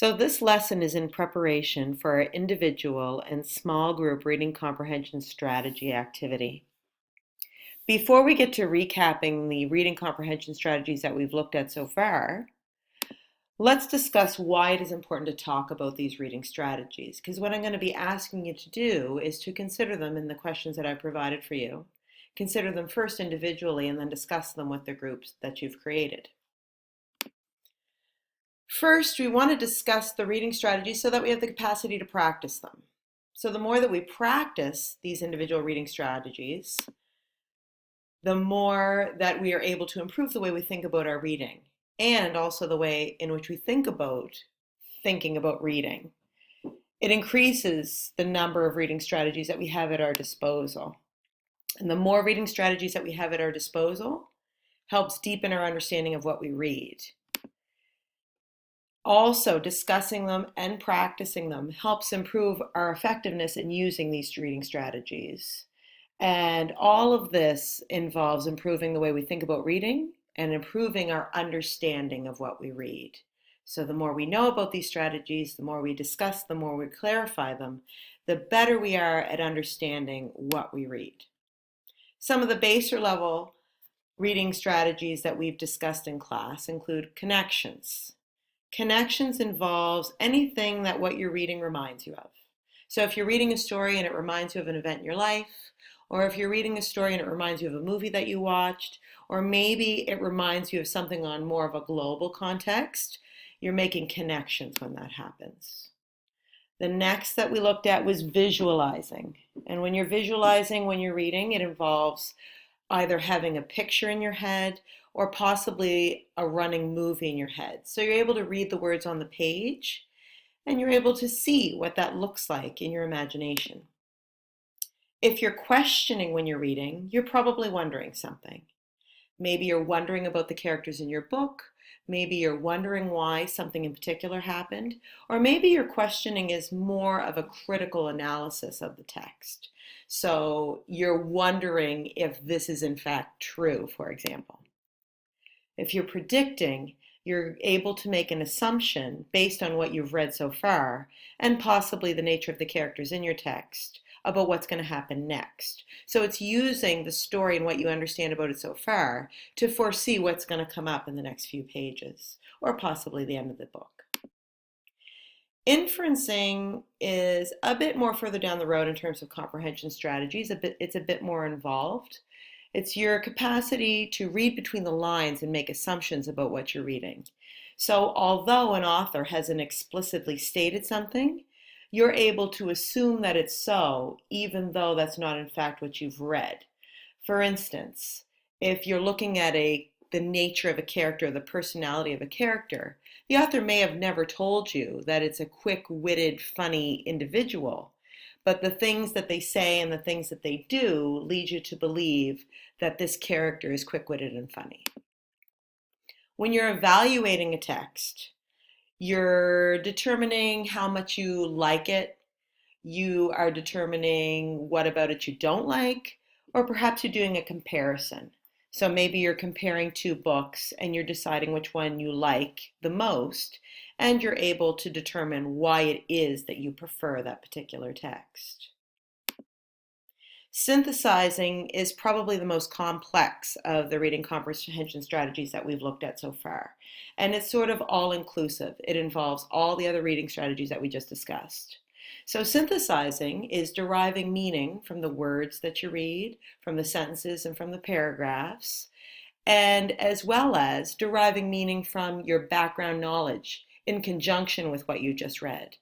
So this lesson is in preparation for our individual and small group reading comprehension strategy activity. Before we get to recapping the reading comprehension strategies that we've looked at so far, let's discuss why it is important to talk about these reading strategies. Because what I'm going to be asking you to do is to consider them in the questions that I provided for you. Consider them first individually and then discuss them with the groups that you've created. First, we want to discuss the reading strategies so that we have the capacity to practice them. So the more that we practice these individual reading strategies, the more that we are able to improve the way we think about our reading and also the way in which we think about thinking about reading. It increases the number of reading strategies that we have at our disposal. And the more reading strategies that we have at our disposal helps deepen our understanding of what we read. Also, discussing them and practicing them helps improve our effectiveness in using these reading strategies. And all of this involves improving the way we think about reading and improving our understanding of what we read. So the more we know about these strategies, the more we discuss, the more we clarify them, the better we are at understanding what we read. Some of the baser level reading strategies that we've discussed in class include connections. Connections involves anything that what you're reading reminds you of. So if you're reading a story and it reminds you of an event in your life, or if you're reading a story and it reminds you of a movie that you watched, or maybe it reminds you of something on more of a global context, you're making connections when that happens. The next that we looked at was visualizing. And when you're visualizing when you're reading, it involves either having a picture in your head or possibly a running movie in your head. So you're able to read the words on the page and you're able to see what that looks like in your imagination. If you're questioning when you're reading, you're probably wondering something. Maybe you're wondering about the characters in your book. Maybe you're wondering why something in particular happened. Or maybe your questioning is more of a critical analysis of the text. So you're wondering if this is in fact true, for example. If you're predicting, you're able to make an assumption based on what you've read so far and possibly the nature of the characters in your text about what's going to happen next. So it's using the story and what you understand about it so far to foresee what's going to come up in the next few pages or possibly the end of the book. Inferencing is a bit more further down the road in terms of comprehension strategies. It's a bit more involved. It's your capacity to read between the lines and make assumptions about what you're reading. So although an author hasn't explicitly stated something, you're able to assume that it's so, even though that's not in fact what you've read. For instance, if you're looking at the nature of a character, the personality of a character, the author may have never told you that it's a quick-witted, funny individual, but the things that they say and the things that they do lead you to believe that this character is quick-witted and funny. When you're evaluating a text, you're determining how much you like it, you are determining what about it you don't like, or perhaps you're doing a comparison. So maybe you're comparing two books and you're deciding which one you like the most, and you're able to determine why it is that you prefer that particular text. Synthesizing is probably the most complex of the reading comprehension strategies that we've looked at so far. And it's sort of all-inclusive. It involves all the other reading strategies that we just discussed. So synthesizing is deriving meaning from the words that you read, from the sentences and from the paragraphs, and as well as deriving meaning from your background knowledge in conjunction with what you just read,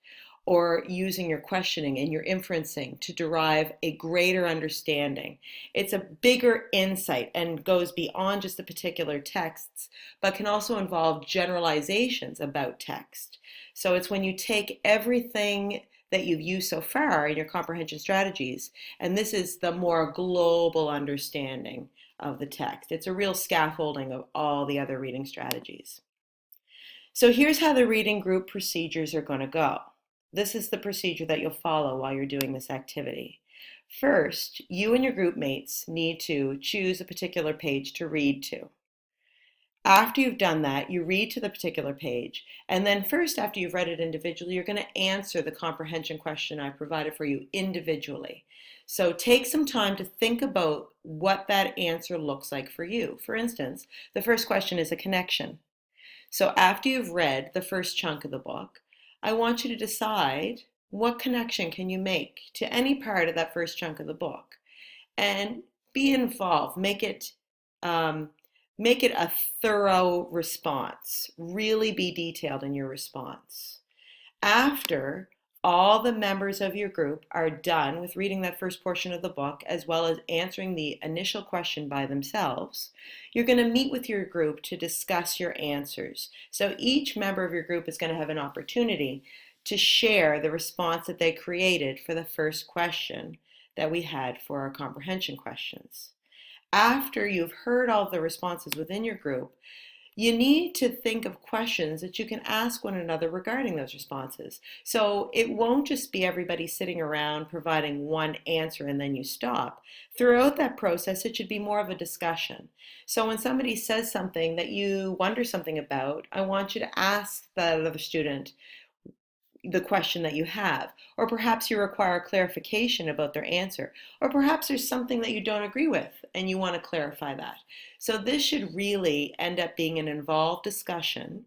or using your questioning and your inferencing to derive a greater understanding. It's a bigger insight and goes beyond just the particular texts, but can also involve generalizations about text. So it's when you take everything that you've used so far in your comprehension strategies, and this is the more global understanding of the text. It's a real scaffolding of all the other reading strategies. So here's how the reading group procedures are going to go. This is the procedure that you'll follow while you're doing this activity. First, you and your group mates need to choose a particular page to read to. After you've done that, you read to the particular page, and then first, after you've read it individually, you're going to answer the comprehension question I provided for you individually. So take some time to think about what that answer looks like for you. For instance, the first question is a connection. So after you've read the first chunk of the book, I want you to decide what connection can you make to any part of that first chunk of the book, and be involved. Um, make it a thorough response. Really be detailed in your response. After all the members of your group are done with reading that first portion of the book, as well as answering the initial question by themselves, you're going to meet with your group to discuss your answers. So each member of your group is going to have an opportunity to share the response that they created for the first question that we had for our comprehension questions. After you've heard all the responses within your group, you need to think of questions that you can ask one another regarding those responses. So it won't just be everybody sitting around providing one answer and then you stop. Throughout that process, it should be more of a discussion. So when somebody says something that you wonder something about, I want you to ask the other student the question that you have, or perhaps you require clarification about their answer, or perhaps there's something that you don't agree with and you want to clarify that. So this should really end up being an involved discussion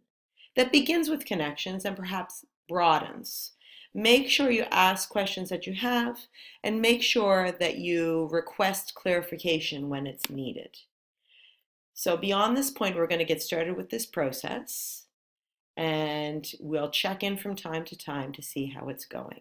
that begins with connections and perhaps broadens. Make sure you ask questions that you have, and make sure that you request clarification when it's needed. So beyond this point, we're going to get started with this process, and we'll check in from time to time to see how it's going.